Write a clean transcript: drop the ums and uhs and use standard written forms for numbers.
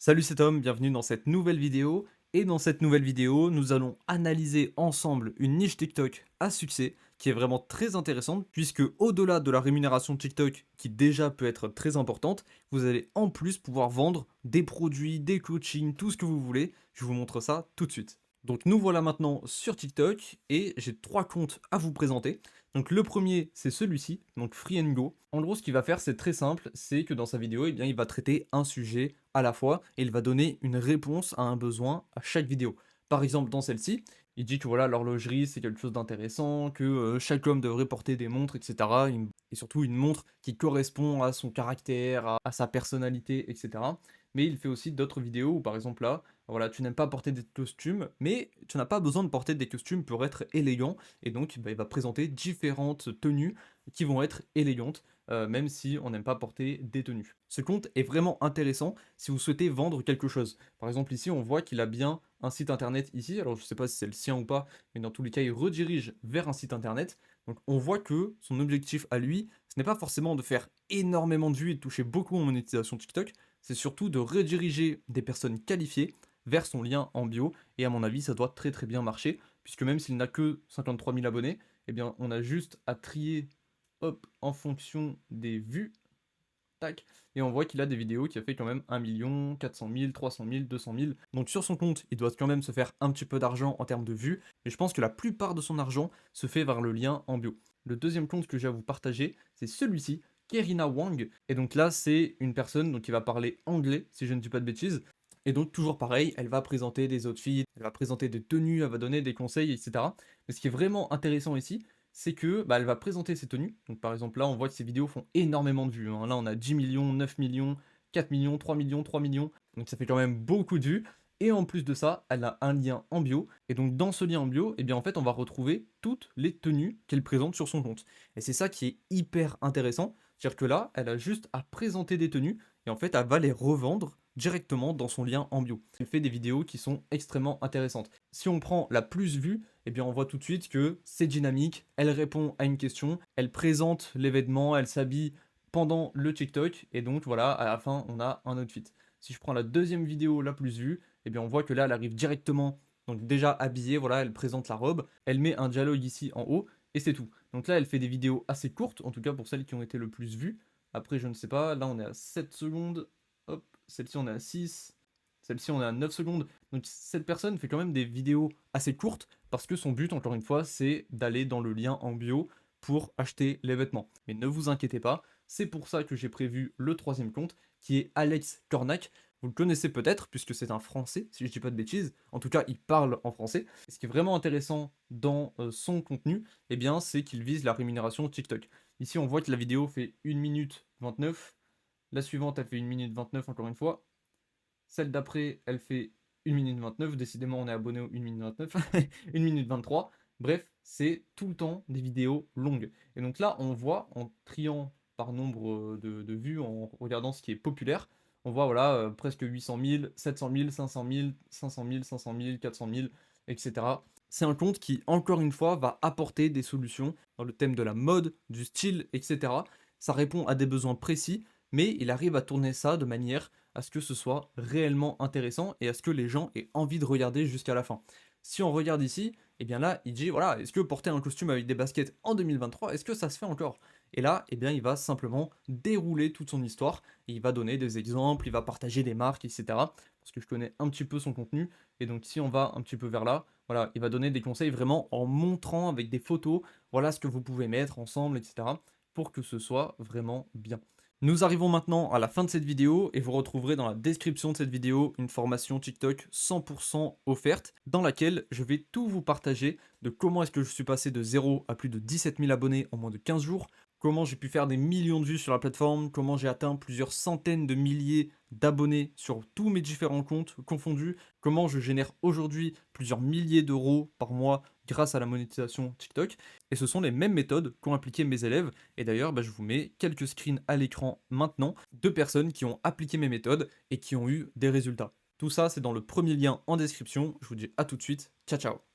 Salut, c'est Tom, bienvenue dans cette nouvelle vidéo. Et dans cette nouvelle vidéo, nous allons analyser ensemble une niche TikTok à succès qui est vraiment très intéressante puisque au-delà de la rémunération de TikTok qui déjà peut être très importante, vous allez en plus pouvoir vendre des produits, des coachings, tout ce que vous voulez. Je vous montre ça tout de suite. Donc nous voilà maintenant sur TikTok et j'ai trois comptes à vous présenter. Donc le premier c'est celui-ci, donc Free and Go. En gros ce qu'il va faire c'est très simple, c'est que dans sa vidéo eh bien, il va traiter un sujet à la fois et il va donner une réponse à un besoin à chaque vidéo. Par exemple dans celle-ci, il dit que voilà l'horlogerie c'est quelque chose d'intéressant, que chaque homme devrait porter des montres, etc. Et surtout une montre qui correspond à son caractère, à sa personnalité, etc. Mais il fait aussi d'autres vidéos où par exemple là, voilà, tu n'aimes pas porter des costumes, mais tu n'as pas besoin de porter des costumes pour être élégant. Et donc, bah, il va présenter différentes tenues qui vont être élégantes, même si on n'aime pas porter des tenues. Ce compte est vraiment intéressant si vous souhaitez vendre quelque chose. Par exemple, ici, on voit qu'il a bien un site internet ici. Alors, je ne sais pas si c'est le sien ou pas, mais dans tous les cas, il redirige vers un site internet. Donc, on voit que son objectif à lui, ce n'est pas forcément de faire énormément de vues et de toucher beaucoup en monétisation TikTok, c'est surtout de rediriger des personnes qualifiées vers son lien en bio. Et à mon avis, ça doit très très bien marcher, puisque même s'il n'a que 53 000 abonnés, eh bien, on a juste à trier hop, en fonction des vues. Tac, et on voit qu'il a des vidéos qui a fait quand même 1 million, 400 000, 300 000, 200 000. Donc sur son compte, il doit quand même se faire un petit peu d'argent en termes de vues, mais je pense que la plupart de son argent se fait vers le lien en bio. Le deuxième compte que j'ai à vous partager, c'est celui-ci, Kerina Wang. Et donc là, c'est une personne donc, qui va parler anglais, si je ne dis pas de bêtises. Et donc toujours pareil, elle va présenter des outfits, elle va présenter des tenues, elle va donner des conseils, etc. Mais ce qui est vraiment intéressant ici, c'est que bah, elle va présenter ses tenues. Donc par exemple là, on voit que ses vidéos font énormément de vues, hein. Là, on a 10 millions, 9 millions, 4 millions, 3 millions, 3 millions. Donc ça fait quand même beaucoup de vues. Et en plus de ça, elle a un lien en bio. Et donc dans ce lien en bio, eh bien en fait, on va retrouver toutes les tenues qu'elle présente sur son compte. Et c'est ça qui est hyper intéressant. C'est-à-dire que là, elle a juste à présenter des tenues et en fait, elle va les revendre directement dans son lien en bio. Elle fait des vidéos qui sont extrêmement intéressantes. Si on prend la plus vue, eh bien on voit tout de suite que c'est dynamique, elle répond à une question, elle présente l'événement, elle s'habille pendant le TikTok, et donc voilà, à la fin, on a un outfit. Si je prends la deuxième vidéo la plus vue, eh bien on voit que là, elle arrive directement, donc déjà habillée, voilà, elle présente la robe, elle met un dialogue ici en haut, et c'est tout. Donc là, elle fait des vidéos assez courtes, en tout cas pour celles qui ont été le plus vues. Après, je ne sais pas, là on est à 7 secondes, hop, celle-ci on est à 6, celle-ci on est à 9 secondes. Donc cette personne fait quand même des vidéos assez courtes, parce que son but, encore une fois, c'est d'aller dans le lien en bio pour acheter les vêtements. Mais ne vous inquiétez pas, c'est pour ça que j'ai prévu le troisième compte, qui est Alex Cornac. Vous le connaissez peut-être, puisque c'est un Français, si je dis pas de bêtises. En tout cas, il parle en français. Et ce qui est vraiment intéressant dans son contenu, eh bien, c'est qu'il vise la rémunération TikTok. Ici, on voit que la vidéo fait 1 minute 29. La suivante, elle fait 1 minute 29 encore une fois. Celle d'après, elle fait 1 minute 29. Décidément, on est abonné au 1 minute 29. 1 minute 23. Bref, c'est tout le temps des vidéos longues. Et donc là, on voit, en triant par nombre de vues, en regardant ce qui est populaire, on voit voilà, presque 800 000, 700 000, 500 000, 500 000, 500 000, 400 000, etc. C'est un compte qui, encore une fois, va apporter des solutions dans le thème de la mode, du style, etc. Ça répond à des besoins précis, mais il arrive à tourner ça de manière à ce que ce soit réellement intéressant et à ce que les gens aient envie de regarder jusqu'à la fin. Si on regarde ici, eh bien là, il dit, voilà, est-ce que porter un costume avec des baskets en 2023, est-ce que ça se fait encore? Et là, eh bien, il va simplement dérouler toute son histoire, et il va donner des exemples, il va partager des marques, etc. Parce que je connais un petit peu son contenu, et donc si on va un petit peu vers là, voilà, il va donner des conseils vraiment en montrant avec des photos, voilà ce que vous pouvez mettre ensemble, etc. pour que ce soit vraiment bien. Nous arrivons maintenant à la fin de cette vidéo et vous retrouverez dans la description de cette vidéo une formation TikTok 100% offerte dans laquelle je vais tout vous partager de comment est-ce que je suis passé de 0 à plus de 17 000 abonnés en moins de 15 jours, comment j'ai pu faire des millions de vues sur la plateforme, comment j'ai atteint plusieurs centaines de milliers d'abonnés sur tous mes différents comptes confondus, comment je génère aujourd'hui plusieurs milliers d'euros par mois grâce à la monétisation TikTok. Et ce sont les mêmes méthodes qu'ont appliqué mes élèves. Et d'ailleurs, je vous mets quelques screens à l'écran maintenant de personnes qui ont appliqué mes méthodes et qui ont eu des résultats. Tout ça, c'est dans le premier lien en description. Je vous dis à tout de suite. Ciao, ciao.